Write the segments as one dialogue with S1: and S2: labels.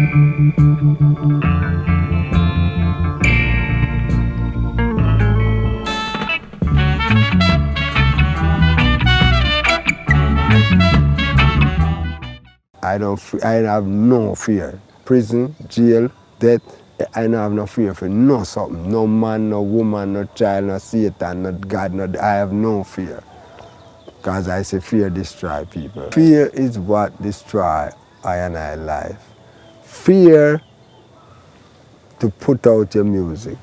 S1: I have no fear. Prison, jail, death, I don't have no fear for no something. No man, no woman, no child, no Satan, no God, I have no fear. Because I say fear destroy people. Fear is what destroy I and I life. Fear to put out your music.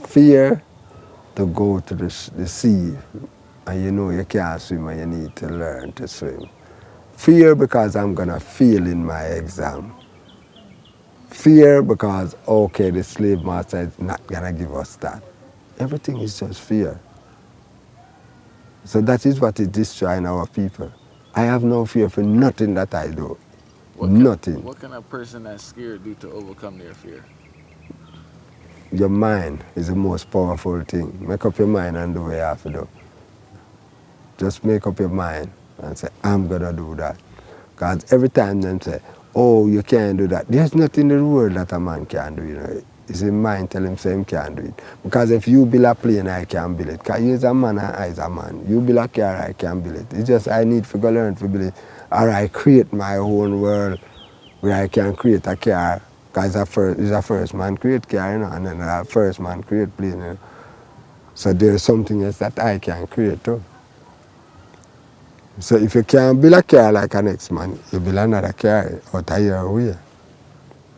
S1: Fear to go to the sea and you know you can't swim and you need to learn to swim. Fear because I'm going to fail in my exam. Fear because, okay, the slave master is not going to give us that. Everything is just fear. So that is what is destroying our people. I have no fear for nothing that I do. Nothing.
S2: What can a person that's scared do to overcome their fear?
S1: Your mind is the most powerful thing. Make up your mind and do what you have to do. Just make up your mind and say, I'm going to do that. Because every time them say, oh, you can't do that. There's nothing in the world that a man can do. You know. It's his mind tell him say he can't do it. Because if you build a plane, I can build it. Because you're a man and I is a man. You build a car, I can build it. It's just I need to go learn to build it. Or I create my own world where I can create a car. Because it's a first man create car, you know, and then a first man create plane. You know. So there's something else that I can create too. So if you can't build a car like a next man, you build another car out of your way.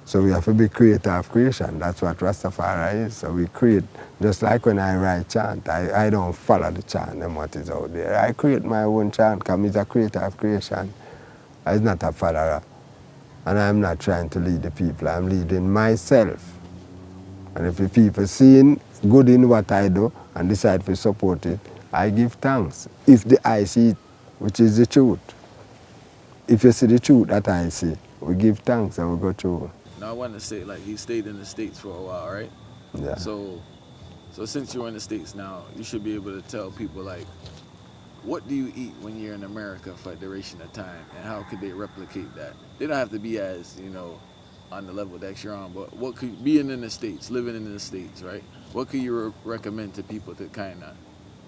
S1: So we have to be creator of creation. That's what Rastafari is. So we create, just like when I write chant, I don't follow the chant and what is out there. I create my own chant because I'm a creator of creation. I'm not a follower. And I'm not trying to lead the people. I'm leading myself. And if the people seeing good in what I do and decide to support it, I give thanks. If the I see it, which is the truth. If you see the truth that I see, we give thanks and we go through.
S2: Now I want to say, like, he stayed in the States for a while, right?
S1: Yeah.
S2: So since you're in the States now, you should be able to tell people, like, what do you eat when you're in America for a duration of time, and how could they replicate that? They don't have to be as, you know, on the level that you're on, but what could, being in the States, living in the States, right? What could you recommend to people to kind of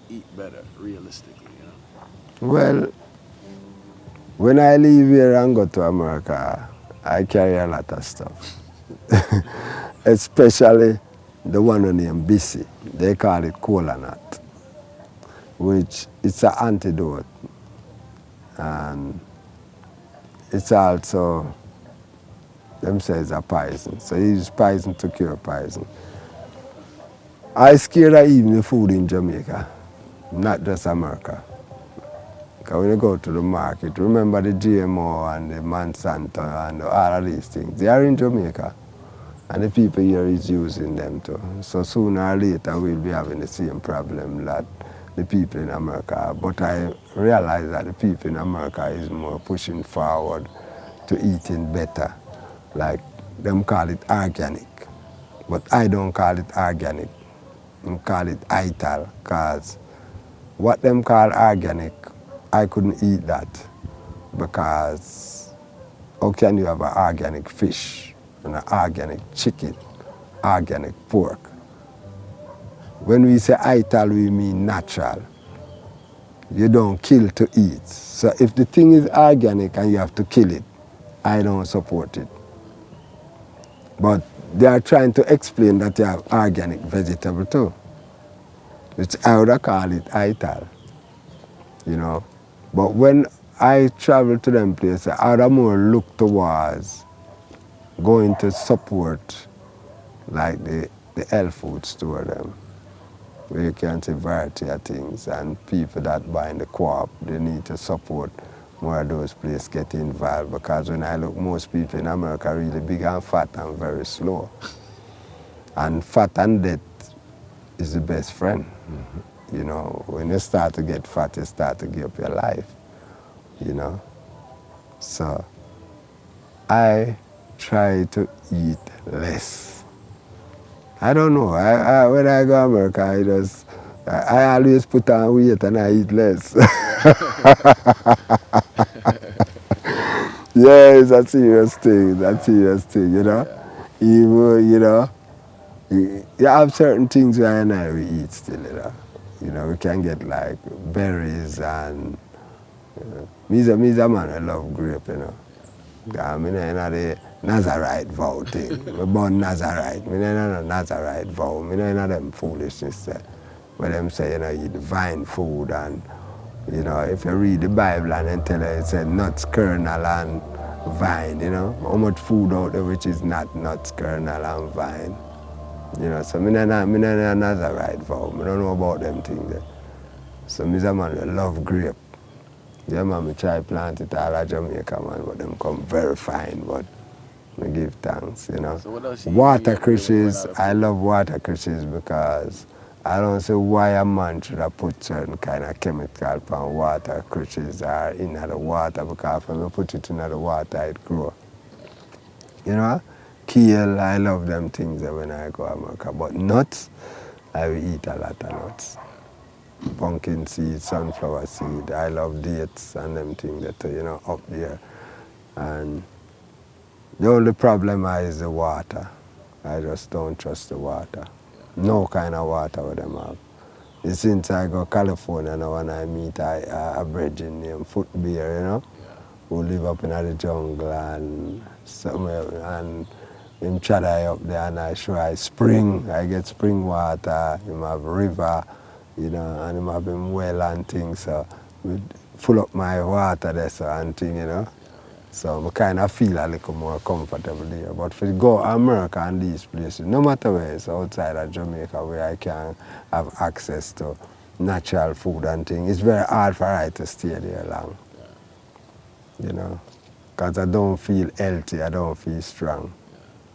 S2: eat better, realistically, you know?
S1: Well, when I leave here and go to America, I carry a lot of stuff. Especially the one named BC. They call it cola nut, which it's an antidote. And it's also, them say it's a poison. So you use poison to cure poison. I scared of eating the food in Jamaica, not just America. Because when you go to the market, remember the GMO and the Monsanto and all of these things, they are in Jamaica. And the people here is using them too. So sooner or later we'll be having the same problem that the people in America have. But I realize that the people in America is more pushing forward to eating better. Like them call it organic. But I don't call it organic. I call it Ital, because what them call organic, I couldn't eat that, because how can you have an organic fish and an organic chicken, organic pork? When we say Ital, we mean natural. You don't kill to eat. So if the thing is organic and you have to kill it, I don't support it. But they are trying to explain that you have organic vegetable too, which I would call it Ital, you know. But when I travel to them places, I would more look towards going to support like the health food store them, where you can see variety of things, and people that buy in the co-op, they need to support more of those places get involved, because when I look, most people in America are really big and fat and very slow. And fat and death is the best friend. You know, when you start to get fat, you start to give up your life, you know. So I try to eat less. I don't know, when I go to America, I always put on weight and I eat less. Yeah, it's a serious thing. It's a serious thing, you know.
S2: Yeah.
S1: Even, you know, you have certain things where and I we eat still, you know. You know, we can get like berries and me's a man I love grape, you know. I mean, I know the Nazarite vow thing. We born Nazarite. Me know no Nazarite vow. Me know them foolishness there. Where them say, you know, eat vine food and, you know, if you read the Bible and then tell you it said nuts, kernel and vine, you know. How much food out there which is not nuts, kernel and vine. You know, so me know Nazarite vow. Me don't know about them things there. So me's a man who love grape. Yeah, man, me try plant it all at Jamaica, man, but them come very fine, but I give thanks, you know.
S2: So what else you eat
S1: Water
S2: when you run
S1: crishes,
S2: out of
S1: I
S2: food?
S1: love water crishes because I don't see why a man should have put certain kind of chemical on water crishes or in the water because when you put it in the water, it grow. You know, kale, I love them things when I go to America, but nuts, I will eat a lot of nuts. Pumpkin seed, sunflower seed. I love dates and them things that you know up there. And the only problem is the water. I just don't trust the water. No kind of water with them have. Since I go California now and I meet a brethren named Foot Bear, you know, who live up in the jungle and somewhere and him try up there and I try spring. I get spring water, him have river, you know, and him have him well and things, so we full up my water there so and thing, you know. So I kind of feel a little more comfortable there. But for go America and these places, no matter where it's outside of Jamaica where I can have access to natural food and things, it's very hard for I to stay there long, you know. Because I don't feel healthy, I don't feel strong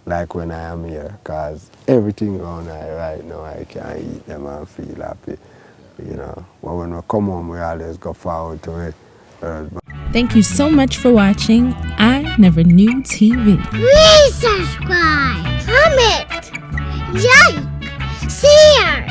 S1: like when I am here. Because everything around here right now, I can eat them and feel happy, you know. But when we come home, we always go forward to it.
S3: Thank you so much for watching I Never Knew TV.
S4: Please subscribe, comment, like, share.